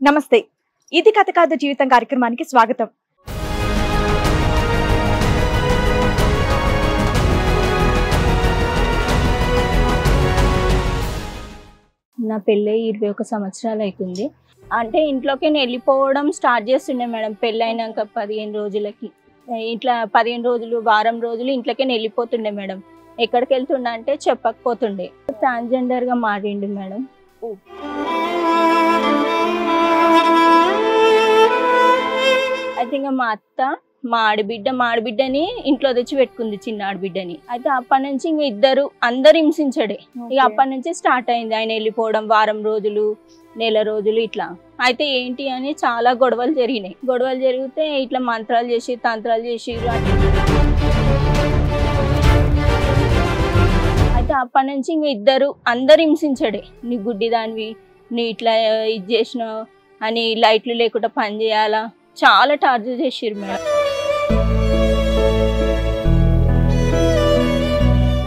నమస్తే. ఇది కథ కాదు జీవితం కార్యక్రమానికి స్వాగతం. నా పెళ్ళై 21 సంవత్సరాలు అవుతుంది. అంటే ఇంట్లోకి వెళ్ళిపోవడం స్టార్ట్ చేస్తుండే మేడం. పెళ్ళి అయినాక 15 రోజులకి ఇట్లా 15 రోజులు వారం రోజులు ఇంట్లోకి వెళ్ళిపోతుండే మేడం. ఎక్కడికి వెళ్తుండే అంటే చెప్పకపోతుండే. ట్రాన్స్జెండర్గా మారిండు మేడం. అయితే ఇంకా మా అత్త మా ఆడబిడ్డని ఇంట్లో తెచ్చి పెట్టుకుంది, చిన్న ఆడబిడ్డని. అయితే అప్పటి నుంచి ఇంక అందరు హింసించడే. ఇక అప్పటి నుంచి స్టార్ట్ అయింది ఆయన వెళ్ళిపోవడం. వారం రోజులు నెల రోజులు ఇట్లా. అయితే ఏంటి అని చాలా గొడవలు జరిగినాయి. గొడవలు జరిగితే ఇట్లా మంత్రాలు చేసి తంత్రాలు చేసి అయితే అప్పటి నుంచి ఇంక అందరు హింసించడే. నీ గుడ్డిదానివి, నీ ఇట్లా ఇది చేసినావు అని, లైట్లు లేకుండా పని చేయాలా, చాలా టార్చర్ చేసిర్రు మేడం.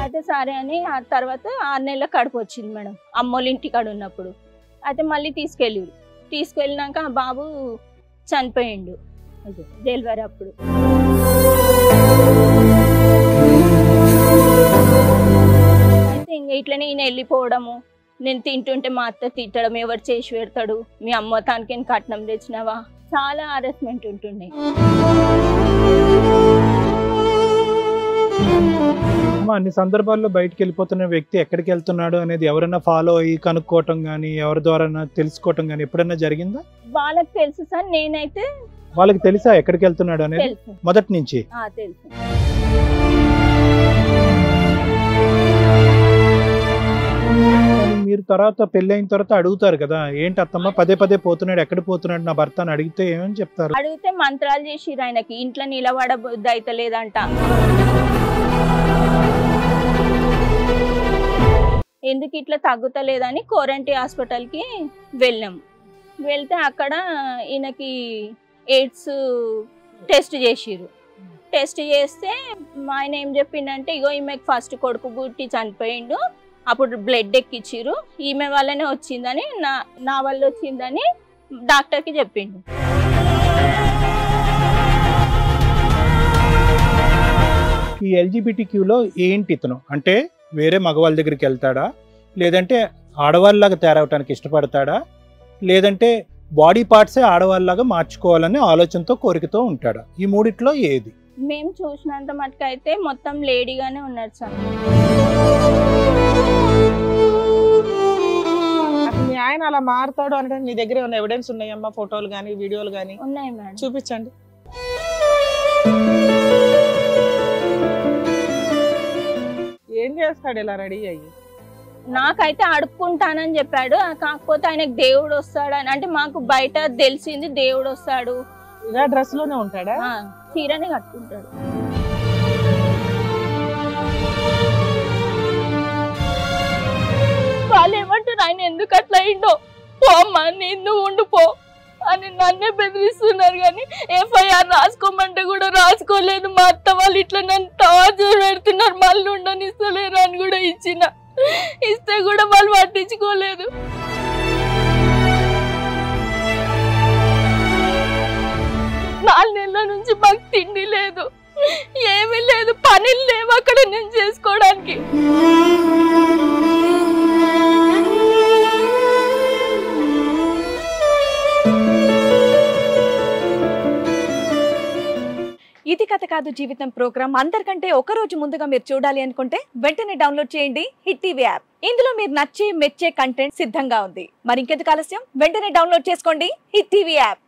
అయితే సరే అని ఆ తర్వాత 6 నెలల కడుపు వచ్చింది మేడం, అమ్మోళ్ళ ఇంటికాడ ఉన్నప్పుడు. అయితే మళ్ళీ తీసుకెళ్ళినాక ఆ బాబు చనిపోయిండు డెలివరీ అప్పుడు. అయితే ఇంకా ఇట్లనే ఈయన వెళ్ళిపోవడము, నేను తింటుంటే మా అత్త తిట్టడం, ఎవరు చేసి పెడతాడు, మీ అమ్మ తానికి కట్నం తెచ్చినావా, చాలా హారాస్మెంట్ ఉంటుండే. అన్ని సందర్భాల్లో బయటకు వెళ్ళిపోతున్న వ్యక్తి ఎక్కడికి వెళ్తున్నాడు అనేది ఎవరైనా ఫాలో అయ్యి కనుక్కోవటం కానీ ఎవరి ద్వారా తెలుసుకోవటం కానీ ఎప్పుడైనా జరిగిందా? వాళ్ళకి తెలుసు సార్. నేనైతే వాళ్ళకి తెలుసా ఎక్కడికి వెళ్తున్నాడు అనేది మొదటి నుంచి? తెలుసు. మీరు తర్వాత పెళ్లి అయిన తర్వాత అడుగుతారు కదా, ఏంటి అత్తమ్మ పదే పదే పోతున్నాడు, ఎక్కడ పోతున్నాడు నా భర్త అని అడిగితే ఏమని చెప్తారు? అడిగితే మంత్రాలు చేసిరు ఆయనకి, ఇంట్లో నిలబడబుద్ధి అయితలేదంట. ఎందుకు ఇట్లా తగ్గుతలేదని కోరంటీ హాస్పిటల్కి వెళ్ళాం. వెళ్తే అక్కడ ఈయనకి ఎయిడ్స్ టెస్ట్ చేసిరు. టెస్ట్ చేస్తే ఆయన ఏం చెప్పిండంటే, ఇగో ఈమెకి ఫస్ట్ కొడుకు గుట్టి చనిపోయిండు, అప్పుడు బ్లడ్ ఎక్కిచ్చిరు, ఈమె వల్లనే వచ్చిందని, నా వల్ల వచ్చిందని డాక్టర్కి చెప్పిండు. ఈ ఎల్జిబిటిక్యూలో ఏంటి ఇతను అంటే వేరే మగవాళ్ళ దగ్గరికి వెళ్తాడా, లేదంటే ఆడవాళ్ళలాగా తయారవటానికి ఇష్టపడతాడా, లేదంటే బాడీ పార్ట్సే ఆడవాళ్ళలాగా మార్చుకోవాలనే ఆలోచనతో కోరికతో ఉంటాడా? ఈ మూడిట్లో ఏది? మేము చూసినంత మటుకు అయితే మొత్తం లేడీగానే ఉన్నారు సార్. మీ ఆయన అలా మారుతాడు అంటే నీ దగ్గర ఉన్న ఎవిడెన్స్ ఉన్నాయమ్మా? ఫోటోలు కానీ వీడియోలు కానీ ఉన్నాయి మేడం, చూపించండి. ఏం చేస్తాడు ఇలా రెడీ అయ్యి? నాకైతే అడుక్కుంటానని చెప్పాడు. కాకపోతే ఆయనకు దేవుడు వస్తాడు అని, అంటే మాకు బయట తెలిసింది దేవుడు వస్తాడు. ఇలా డ్రెస్ లోనే ఉంటాడా? చీరని కట్టుకుంటాడు. వాళ్ళు ఏమంటారు, ఆయన ఎందుకు అట్లా అయిండో, పో అమ్మా నువ్వు ఉండిపో అని నన్నే బెదిరిస్తున్నారు. కానీ ఎఫ్ఐఆర్ రాసుకోమంటే కూడా రాసుకోలేదు. మా అత్త వాళ్ళు ఇట్లా నన్ను టార్చర్ పెడుతున్నారు, మళ్ళీ ఉండనిస్తలేరు అని కూడా ఇస్తే కూడా వాళ్ళు పట్టించుకోలేదు. నాలుగు నెలల నుంచి మాకు తిండి లేదు, ఏమీ లేదు, పనులు లేవు అక్కడ నేను చేసుకోవడానికి. ఇది కథ కాదు జీవితం ప్రోగ్రామ్ అందరికంటే ఒక రోజు ముందుగా మీరు చూడాలి అనుకుంటే వెంటనే డౌన్లోడ్ చేయండి హిట్ టీవీ యాప్. ఇందులో మీరు నచ్చే మెచ్చే కంటెంట్ సిద్ధంగా ఉంది. మరి ఇంకెందుకు ఆలస్యం, వెంటనే డౌన్లోడ్ చేసుకోండి హిట్ టీవీ యాప్.